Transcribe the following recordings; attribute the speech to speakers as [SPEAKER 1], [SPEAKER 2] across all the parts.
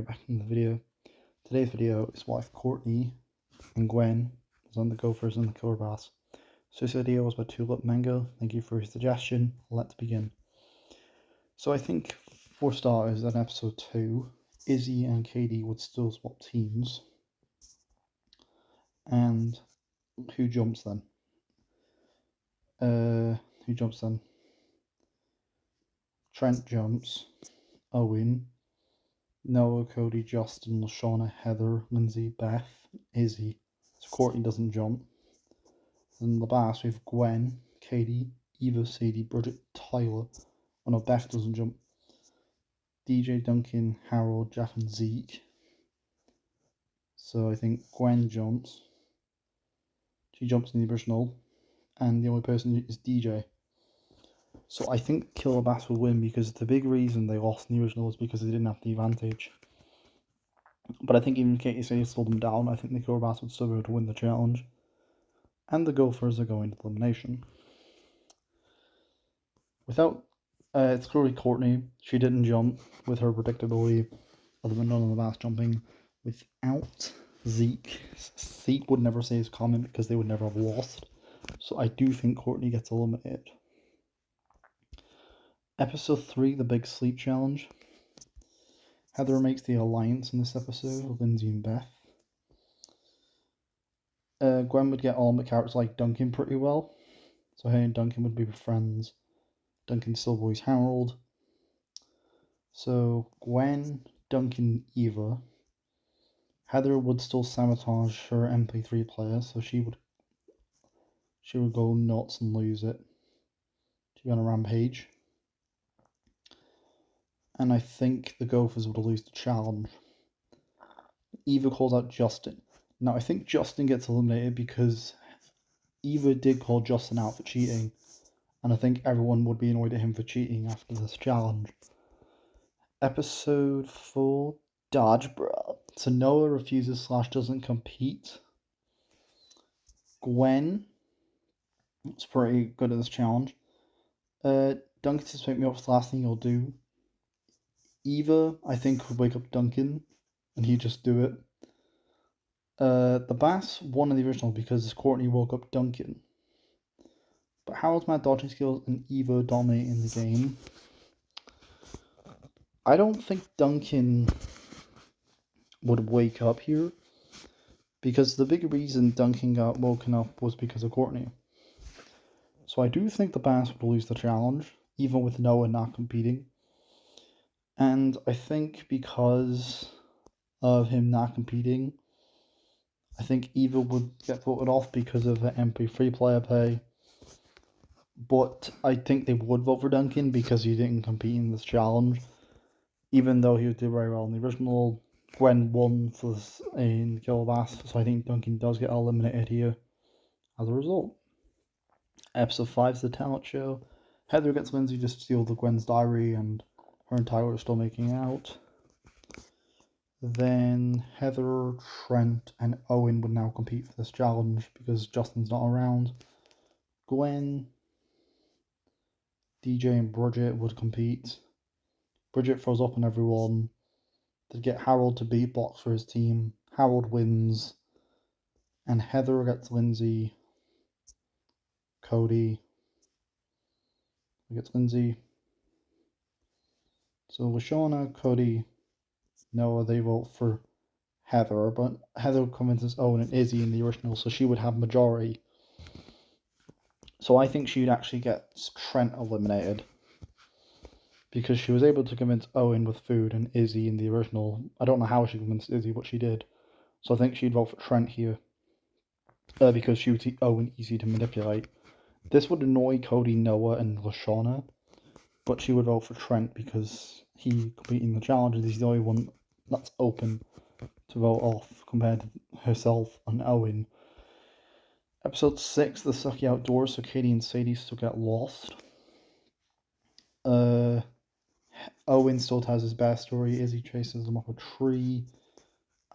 [SPEAKER 1] right back in the video. Today's video is what if Courtney and Gwen was on the Gophers and the Killer Bass. So this video was about Tulip Mango. Thank you for your suggestion. Let's begin. So I think for starters, in episode 2, Izzy and Katie would still swap teams. And who jumps then? Trent jumps. Owen. Noah, Cody, Justin, Lashawna, Heather, Lindsay, Beth, Izzy. So Courtney doesn't jump. Then the Bass, we have Gwen, Katie, Eva, Sadie, Bridget, Tyler. Oh no, Beth doesn't jump. DJ, Duncan, Harold, Jeff, and Zeke. So I think Gwen jumps. She jumps in the original. And the only person is DJ. So I think Killer Bass will win because the big reason they lost in the original is because they didn't have the advantage. But I think even if Katie Sadie slowed them down, I think the Killer Bass would still be able to win the challenge. And the Gophers are going to elimination. It's clearly Courtney. She didn't jump with her predictability, other than none of the Bass jumping. Without Zeke, Zeke would never say his comment because they would never have lost. So I do think Courtney gets eliminated. Episode 3, the Big Sleep Challenge. Heather makes the alliance in this episode with Lindsay and Beth. Gwen would get on with characters like Duncan pretty well. So her and Duncan would be friends. Duncan still voice Harold. So Gwen, Duncan, Eva. Heather would still sabotage her MP3 player, so she would go nuts and lose it. She'd be on a rampage. And I think the Gophers would lose the challenge. Eva calls out Justin. Now I think Justin gets eliminated because Eva did call Justin out for cheating. And I think everyone would be annoyed at him for cheating after this challenge. Episode 4, Dodge Bra. So Noah refuses / doesn't compete. Gwen is pretty good at this challenge. Duncan says pick me up, it's the last thing he'll do. Eva, I think, would wake up Duncan and he'd just do it. The Bass won in the original because Courtney woke up Duncan. But Harold's mad dodging skills and Eva dominate in the game. I don't think Duncan would wake up here because the big reason Duncan got woken up was because of Courtney. So I do think the Bass would lose the challenge, even with Noah not competing. And I think because of him not competing, I think Eva would get voted off because of the MP3 player pay. But I think they would vote for Duncan because he didn't compete in this challenge. Even though he did very well in the original, Gwen won in Killer Bass, so I think Duncan does get eliminated here as a result. Episode 5 is the talent show. Heather gets Lindsay to steal the Gwen's diary, and her and Tyler are still making out. Then Heather, Trent, and Owen would now compete for this challenge because Justin's not around. Gwen, DJ, and Bridget would compete. Bridget throws up on everyone. They get Harold to beatbox for his team. Harold wins. And Heather gets Lindsay. Cody gets Lindsay. So Lashawna, Cody, Noah, they vote for Heather. But Heather convinces Owen and Izzy in the original, so she would have majority. So I think she'd actually get Trent eliminated because she was able to convince Owen with food and Izzy in the original. I don't know how she convinced Izzy, but she did. So I think she'd vote for Trent here because she would see Owen easy to manipulate. This would annoy Cody, Noah, and Lashawna, but she would vote for Trent because he completing the challenge and he's the only one that's open to vote off compared to herself and Owen. Episode 6, the sucky outdoors, so Katie and Sadie still get lost. Owen still tells his best story. Izzy chases them off a tree.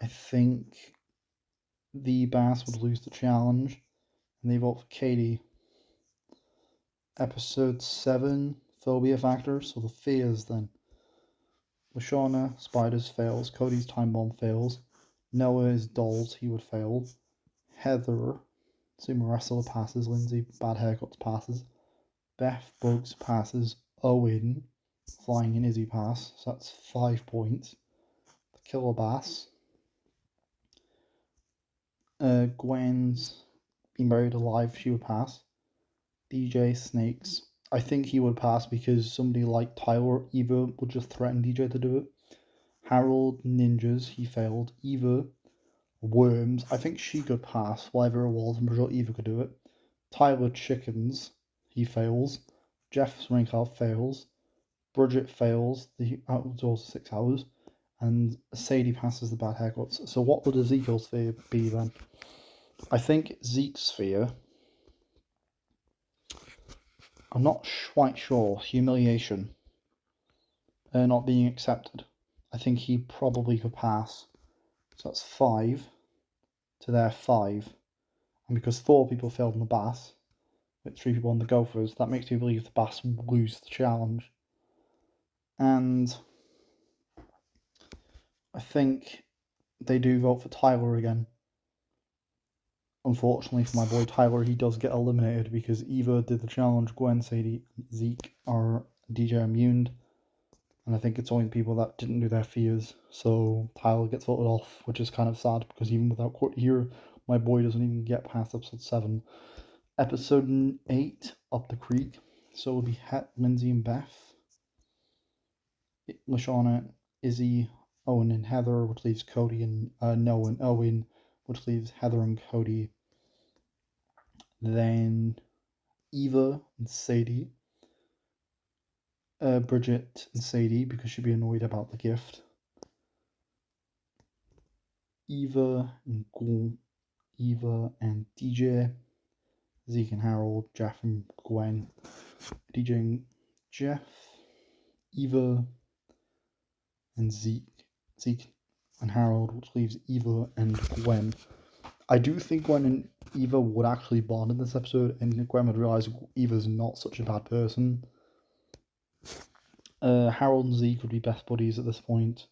[SPEAKER 1] I think the Bass would lose the challenge, and they vote for Katie. Episode 7, phobia factor, so the fears then. Lashana, Spiders fails. Cody's Time Bomb fails. Noah is Dolls, he would fail. Heather, Sumo Wrestler passes. Lindsay, Bad Haircuts passes. Beth, Bugs passes. Owen, Flying in Izzy pass. So that's 5 points. The Killer Bass. Gwen's Being Buried Alive, she would pass. DJ Snakes, I think he would pass because somebody like Tyler Eva would just threaten DJ to do it. Harold Ninjas, he failed. Eva Worms, I think she could pass, whatever it was. I'm pretty sure Eva could do it. Tyler Chickens, he fails. Jeff's Ringcard fails. Bridget fails the outdoors 6 hours. And Sadie passes the Bad Haircuts. So what would Ezekiel's sphere be then? I think Zeke's sphere, I'm not quite sure. Humiliation. Not being accepted. I think he probably could pass. So that's 5 to their 5. And because 4 people failed on the Bass, with 3 people on the Gophers, that makes me believe the Bass will lose the challenge. And I think they do vote for Tyler again. Unfortunately for my boy Tyler, he does get eliminated because Eva did the challenge, Gwen, Sadie, Zeke are DJ immune. And I think it's only the people that didn't do their fears. So Tyler gets voted off, which is kind of sad because even without Courtney here, my boy doesn't even get past episode 7. Episode 8, Up the Creek. So it'll be Lindsay and Beth. Lashana, Izzy, Owen and Heather, which leaves Cody and Noah and Owen, which leaves Heather and Cody. Then Eva and Sadie. Bridget and Sadie, because she'd be annoyed about the gift. Eva and DJ. Zeke and Harold. Jeff and Gwen. DJ and Jeff. Eva and Zeke and Harold, which leaves Eva and Gwen. I do think Gwen and Eva would actually bond in this episode, and Gwen would realise Eva's not such a bad person. Harold and Zeke would be best buddies at this point.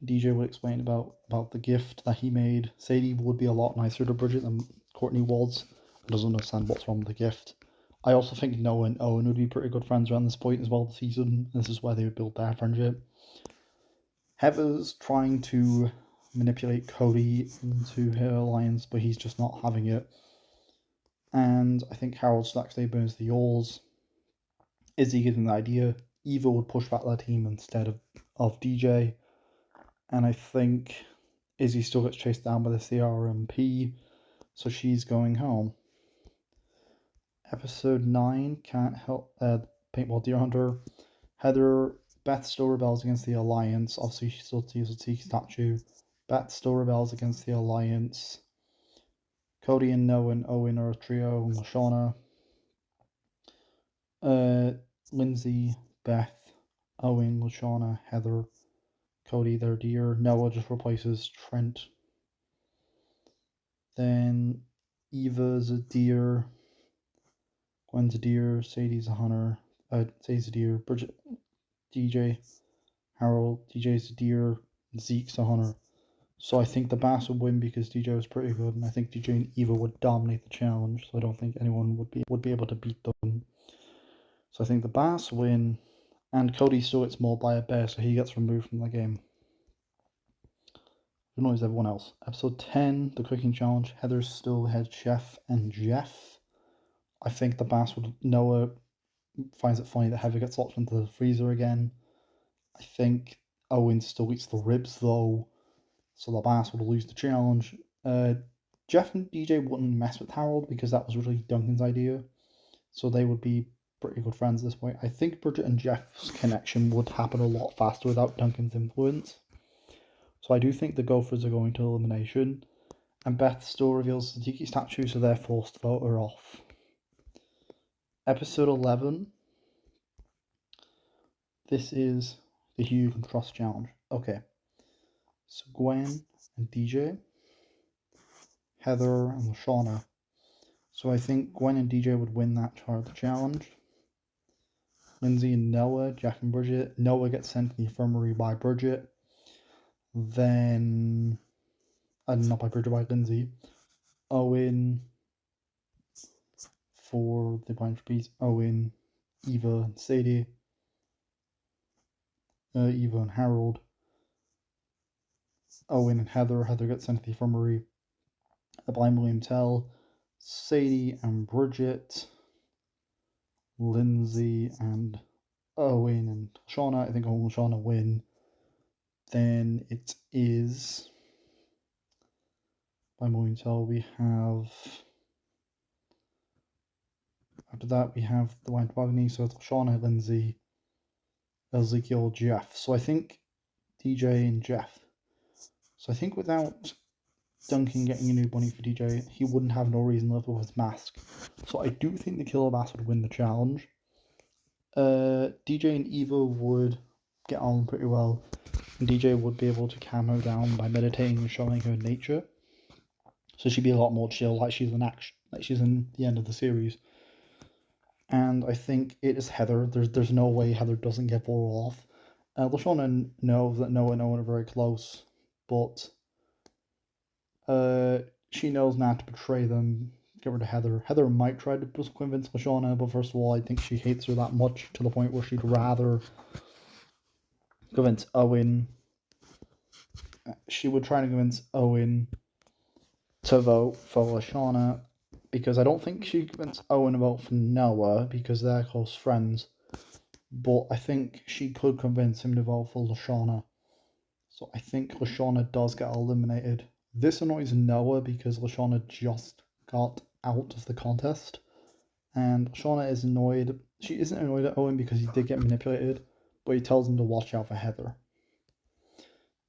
[SPEAKER 1] DJ would explain about the gift that he made. Sadie would be a lot nicer to Bridget than Courtney was. Doesn't understand what's wrong with the gift. I also think Noah and Owen would be pretty good friends around this point as well this season. This is where they would build their friendship. Heather's trying to manipulate Cody into her alliance, but he's just not having it. And I think Harold Stackstay burns the oars. Izzy gives him the idea. Eva would push back their team instead of DJ. And I think Izzy still gets chased down by the CRMP, so she's going home. Episode 9, Can't Help Paintball Deer Hunter. Beth still rebels against the Alliance. Obviously, she still uses a Tiki statue. Beth still rebels against the Alliance. Cody and Noah and Owen are a trio. And Lashana. Lindsay, Beth, Owen, Lashana, Heather, Cody, they're deer. Noah just replaces Trent. Then Eva's a deer. Gwen's a deer. Sadie's a hunter. Sadie's a deer. Bridget, DJ, Harold, DJ's a deer. Zeke's a hunter. So I think the Bass would win because DJ was pretty good, and I think DJ and Eva would dominate the challenge. So I don't think anyone would be able to beat them. So I think the Bass win, and Cody still gets mauled by a bear, so he gets removed from the game. Annoys everyone else. Episode 10, the cooking challenge. Heather's still head chef and Jeff. I think the Bass would. Noah finds it funny that Heather gets locked into the freezer again. I think Owen still eats the ribs though, so the Bass would lose the challenge. Jeff and DJ wouldn't mess with Harold because that was really Duncan's idea, so they would be pretty good friends at this point. I think Bridget and Jeff's connection would happen a lot faster without Duncan's influence. So I do think the Gophers are going to elimination, and Beth still reveals the Tiki statue, so they're forced to vote her off. Episode 11. This is the Hugh Can Trust challenge. Okay. So Gwen and DJ, Heather and Lashana. So I think Gwen and DJ would win that part of the challenge. Lindsay and Noah, Jeff and Bridget. Noah gets sent to the infirmary by Bridget. Then, not by Bridget, by Lindsay. Owen for the Blind Trapeze. Owen, Eva, and Sadie. Eva and Harold. Owen and Heather. Heather gets sent to the infirmary. The Blind William Tell. Sadie and Bridget. Lindsay and Owen and Shauna. I think Owen and Shauna win. Then it is by William Tell. We have, after that, we have the Blind Toboggan. So it's Shauna, Lindsay, Ezekiel, Jeff. So I think DJ and Jeff. So I think without Duncan getting a new bunny for DJ, he wouldn't have no reason left with his mask. So I do think the Killer Bass would win the challenge. DJ and Eva would get on pretty well, and DJ would be able to calm her down by meditating and showing her nature. So she'd be a lot more chill, like she's in the end of the series. And I think it is Heather. There's no way Heather doesn't get Laura off. LaShawn knows that Noah and Owen are very close, but she knows not to betray them. Get rid of Heather. Heather might try to convince LaShawn, but first of all, I think she hates her that much to the point where she'd rather convince Owen. She would try to convince Owen to vote for LaShawn, because I don't think she'd convince Owen to vote for Noah because they're close friends. But I think she could convince him to vote for LaShawn. So I think LaShawn does get eliminated. This annoys Noah because LaShawn just got out of the contest. And LaShawn is annoyed. She isn't annoyed at Owen because he did get manipulated, but he tells him to watch out for Heather.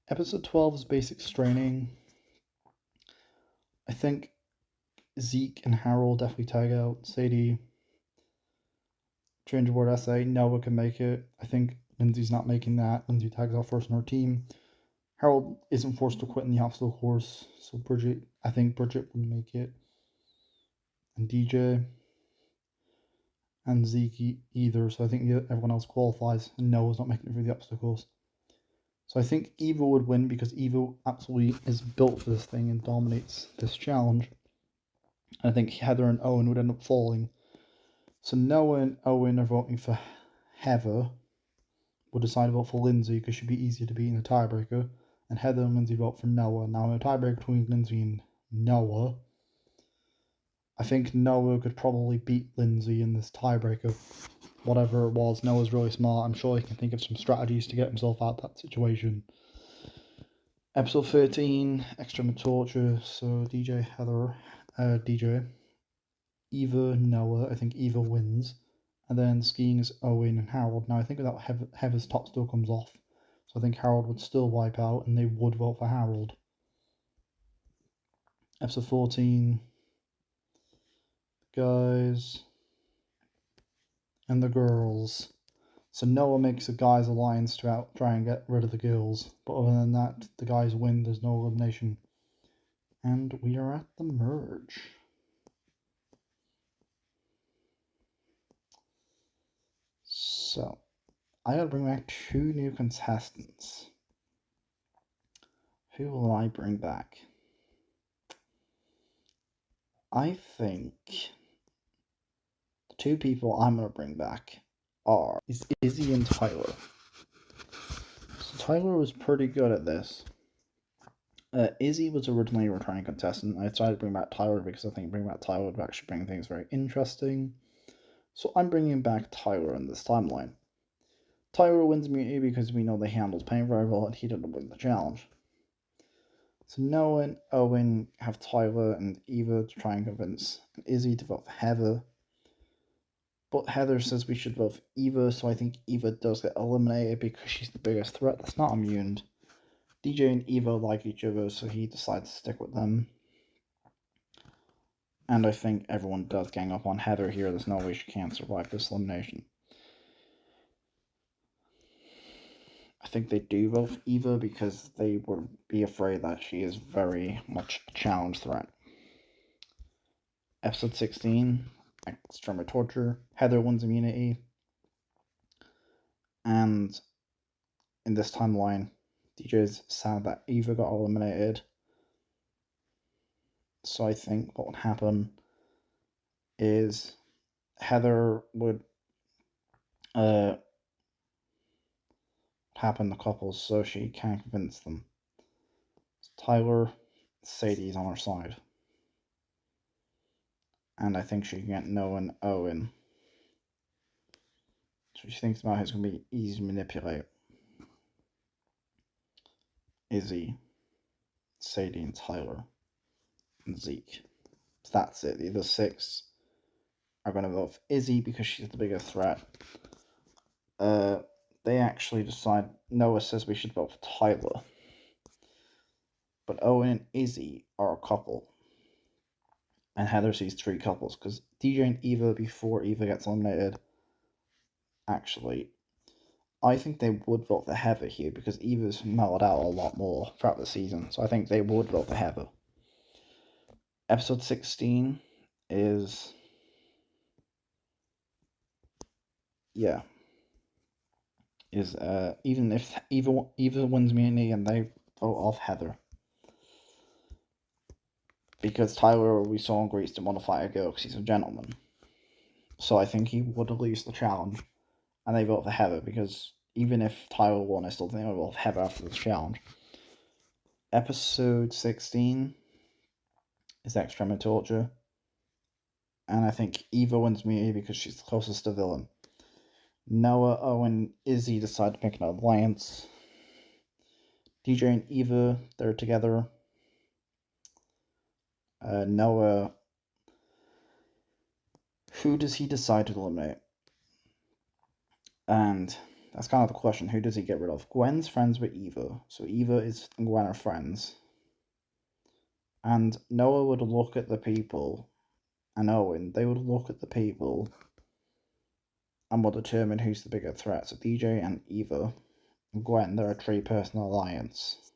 [SPEAKER 1] Episode 12 is basic straining. I think Zeke and Harold definitely tag out. Sadie, 300-word essay. Noah can make it. I think Lindsay's not making that. Lindsay tags out first on her team. Harold isn't forced to quit in the obstacle course, so I think Bridget would make it. And DJ and Zeke either, so I think everyone else qualifies, and Noah's not making it through the obstacles. So I think Eva would win because Eva absolutely is built for this thing and dominates this challenge. And I think Heather and Owen would end up falling. So Noah and Owen are voting for Heather. We'll decide to vote for Lindsay because she'd be easier to beat in a tiebreaker. And Heather and Lindsay vote for Noah. Now, in a tiebreaker between Lindsay and Noah, I think Noah could probably beat Lindsay in this tiebreaker. Whatever it was, Noah's really smart. I'm sure he can think of some strategies to get himself out of that situation. Episode 13, Extreme Torture. So DJ, Heather, DJ, Eva, Noah. I think Eva wins. And then skiing is Owen and Harold. Now, I think without Heather's top still comes off. So I think Harold would still wipe out, and they would vote for Harold. Episode 14, guys and the girls. So Noah makes a guys alliance to try and get rid of the girls. But other than that, the guys win. There's no elimination. And we are at the merge. So, I gotta bring back 2 new contestants. Who will I bring back? I think the 2 people I'm gonna bring back is Izzy and Tyler. So Tyler was pretty good at this. Izzy was originally a returning contestant. I decided to bring back Tyler because I think bringing back Tyler would actually bring things very interesting. So I'm bringing back Tyler in this timeline. Tyler wins immunity because we know they handled pain very well and he didn't win the challenge. So Noah and Owen have Tyler and Eva to try and convince Izzy to vote for Heather. But Heather says we should vote for Eva, so I think Eva does get eliminated because she's the biggest threat that's not immune. DJ and Eva like each other, so he decides to stick with them. And I think everyone does gang up on Heather here. There's no way she can't survive this elimination. I think they do vote for Eva because they would be afraid that she is very much a challenge threat. Episode 16, Extreme Torture. Heather wins immunity. And in this timeline, DJ's sad that Eva got eliminated. So I think what would happen is Heather would happen to couples so she can convince them. Tyler, Sadie's on her side. And I think she can get Noah and Owen. So she thinks about who's going to be easy to manipulate. Izzy, Sadie, and Tyler, and Zeke. So that's it. The other 6 are going to vote for Izzy because she's the bigger threat. They actually decide. Noah says we should vote for Tyler. But Owen and Izzy are a couple. And Heather sees 3 couples because DJ and Eva, before Eva gets eliminated, actually, I think they would vote for Heather here because Eva's mellowed out a lot more throughout the season. So I think they would vote for Heather. Episode 16 is, even if Eva wins immunity and they vote off Heather. Because Tyler, we saw in Greece, didn't want to fight a girl because he's a gentleman. So I think he would lose the challenge. And they vote for Heather because even if Tyler won, I still think they would vote for Heather after the challenge. Episode 16 is Extreme Torture. And I think Eva wins immunity because she's the closest to villain. Noah, Owen, Izzy decide to pick an alliance. DJ and Eva, they're together. Noah, who does he decide to eliminate? And that's kind of the question. Who does he get rid of? Gwen's friends with Eva. So Eva and Gwen are friends. And Noah would look at the people, and Owen, they would look at the people and will determine who's the bigger threat. So DJ and Eva and Gwen, they're a 3-person alliance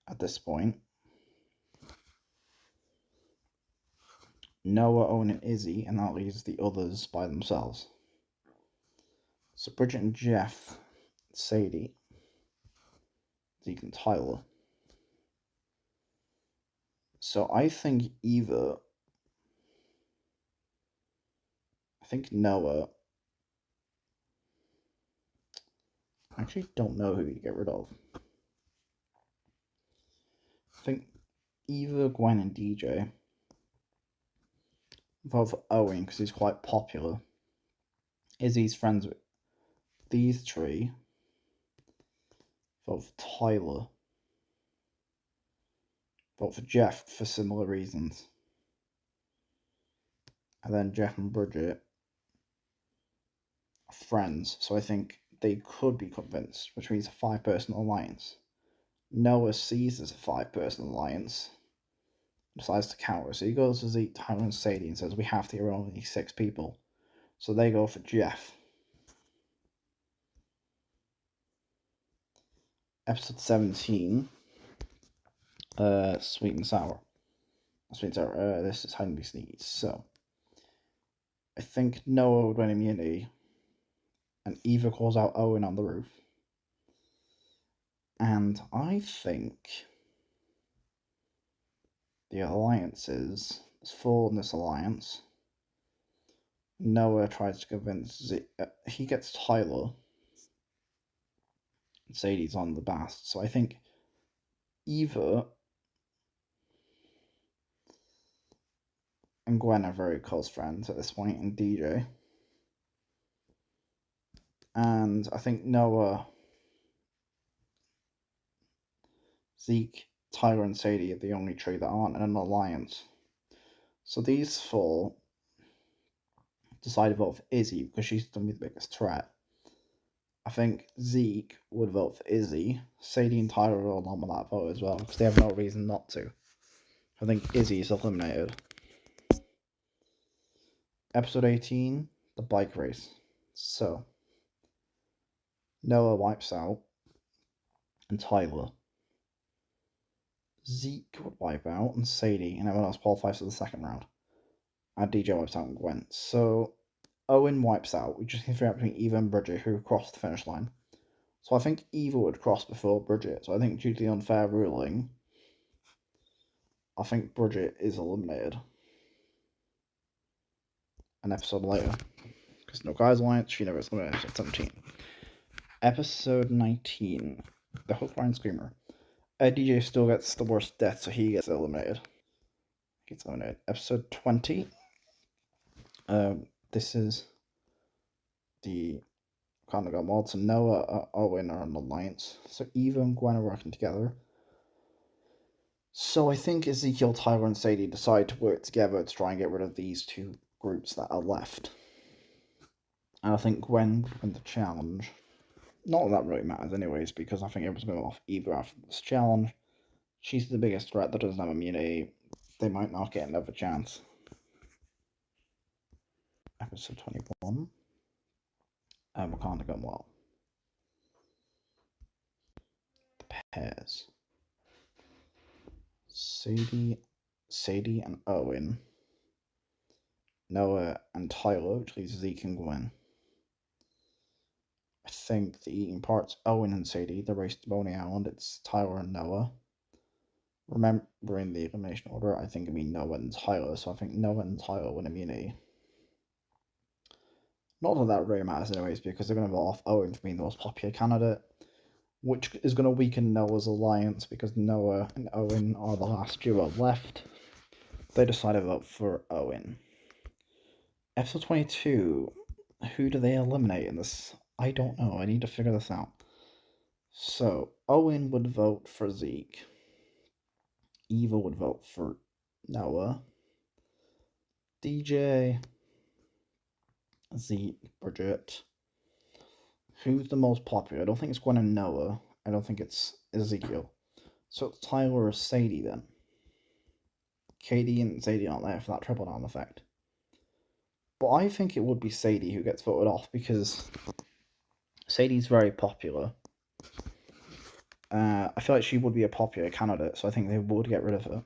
[SPEAKER 1] at this point. Noah, Owen, and Izzy, and that leaves the others by themselves. So Bridget and Jeff, Sadie, Zeke and Tyler. So I think Noah. I actually don't know who you get rid of. I think Eva, Gwen, and DJ. Vote for Owen because he's quite popular. Izzy's friends with these 3. Vote for Tyler. Vote for Jeff for similar reasons. And then Jeff and Bridget are friends, so I think they could be convinced, which means a 5-person alliance. Noah sees as a 5-person alliance, decides to counter, so he goes to Zeke, Tyler, and Sadie and says we have to get rid of these 6 people. So they go for Jeff. Episode 17, Sweet and Sour. Sweet and Sour, this is Hide and Be Sneaky. So, I think Noah would win immunity, and Eva calls out Owen on the roof. And I think the alliances, there's 4 in this alliance. Noah tries to convince Zeke, he gets Tyler. Sadie's on the bast, so I think Eva and Gwen are very close friends at this point, and DJ. And I think Noah, Zeke, Tyler, and Sadie are the only 3 that aren't in an alliance. So these 4 decide to vote for Izzy because she's going to be the biggest threat. I think Zeke would vote for Izzy. Sadie and Tyler are along with that vote as well because they have no reason not to. I think Izzy is eliminated. Episode 18, the bike race. So, Noah wipes out, and Tyler. Zeke would wipe out, and Sadie, and everyone else qualifies for the second round. And DJ wipes out and Gwen. So, Owen wipes out. We just need to figure out between Eva and Bridget who crossed the finish line. So I think Eva would cross before Bridget. So I think due to the unfair ruling, I think Bridget is eliminated. An episode later. Because no guys alliance, she never is eliminated. Episode 17. Episode 19. The Hook, Line, Screamer. DJ still gets the worst death, so he gets eliminated. Episode 20. This is the kind of got mods, and Noah, Owen are on the alliance. So Eva and Gwen are working together. So I think Ezekiel, Tyler, and Sadie decide to work together to try and get rid of these two groups that are left. And I think Gwen would win the challenge. Not that really matters anyways, because I think everyone's going to go off Eva after this challenge. She's the biggest threat that doesn't have immunity. They might not get another chance. Episode 21. Wakanda Gun Well. The pairs. Sadie and Owen. Noah and Tyler, which leaves Zeke and Gwen. I think the eating part's Owen and Sadie. The race to Boney Island, it's Tyler and Noah. Remembering the elimination order, I think it'd be Noah and Tyler, so I think Noah and Tyler win immunity. Not that that really matters anyways, because they're going to vote off Owen for being the most popular candidate, which is going to weaken Noah's alliance, because Noah and Owen are the last duo left. They decide to vote for Owen. Episode 22. Who do they eliminate in this? I don't know. I need to figure this out. So, Owen would vote for Zeke. Eva would vote for Noah. DJ, Zeke, Bridget. Who's the most popular? I don't think it's Gwen and Noah. I don't think it's Ezekiel. So it's Tyler or Sadie then. Katie and Sadie aren't there for that triple down effect. But I think it would be Sadie who gets voted off, because Sadie's very popular. I feel like she would be a popular candidate, so I think they would get rid of her.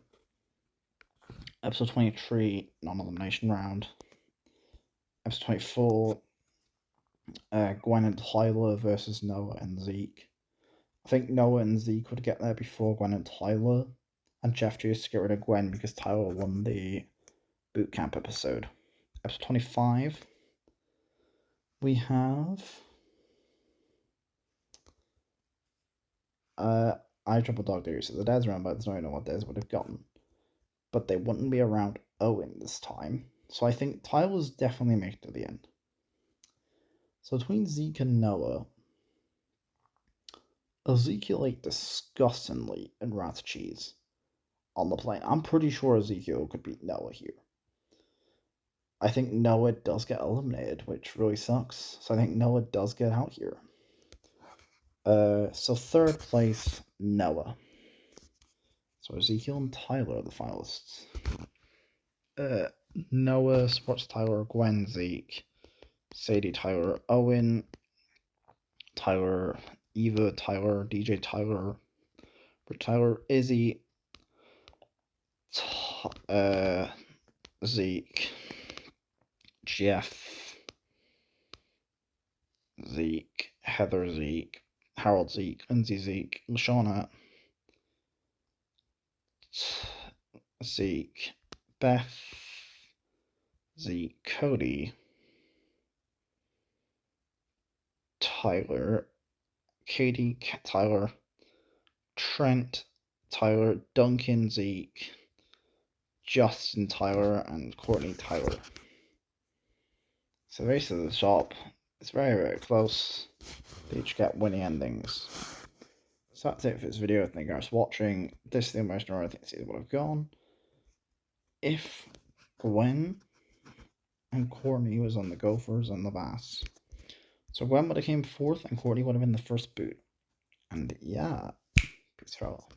[SPEAKER 1] Episode 23, non-elimination round. Episode 24, Gwen and Tyler versus Noah and Zeke. I think Noah and Zeke would get there before Gwen and Tyler, and Jeff chose to get rid of Gwen because Tyler won the boot camp episode. Episode 25, we have I Triple Dog Theory. So the dad's around, but there's no know what dads would have gotten. But they wouldn't be around Owen this time. So I think Tyler's definitely make it to the end. So between Zeke and Noah, Ezekiel ate disgustingly in Rat's cheese on the plane. I'm pretty sure Ezekiel could beat Noah here. I think Noah does get eliminated, which really sucks. So I think Noah does get out here. So third place, Noah. So Ezekiel and Tyler are the finalists. Noah supports Tyler, Gwen, Zeke, Sadie, Tyler, Owen, Tyler, Eva, Tyler, DJ, Tyler, Tyler, Izzy, Zeke, Jeff, Zeke, Heather, Zeke, Harold, Zeke, Lindsay, Zeke, Lashana, Zeke, Beth, Zeke, Cody, Tyler, Katie, Tyler, Trent, Tyler, Duncan, Zeke, Justin, Tyler, and Courtney, Tyler. So the race of the shop is very, very close. They each get winning endings. So that's it for this video. Thank you guys for watching. This is the emotional order. I think this is what I've gone. If Gwen and Courtney was on the Gophers and the Bass, so Gwen would have came fourth and Courtney would have been the first boot. And yeah, peace for all.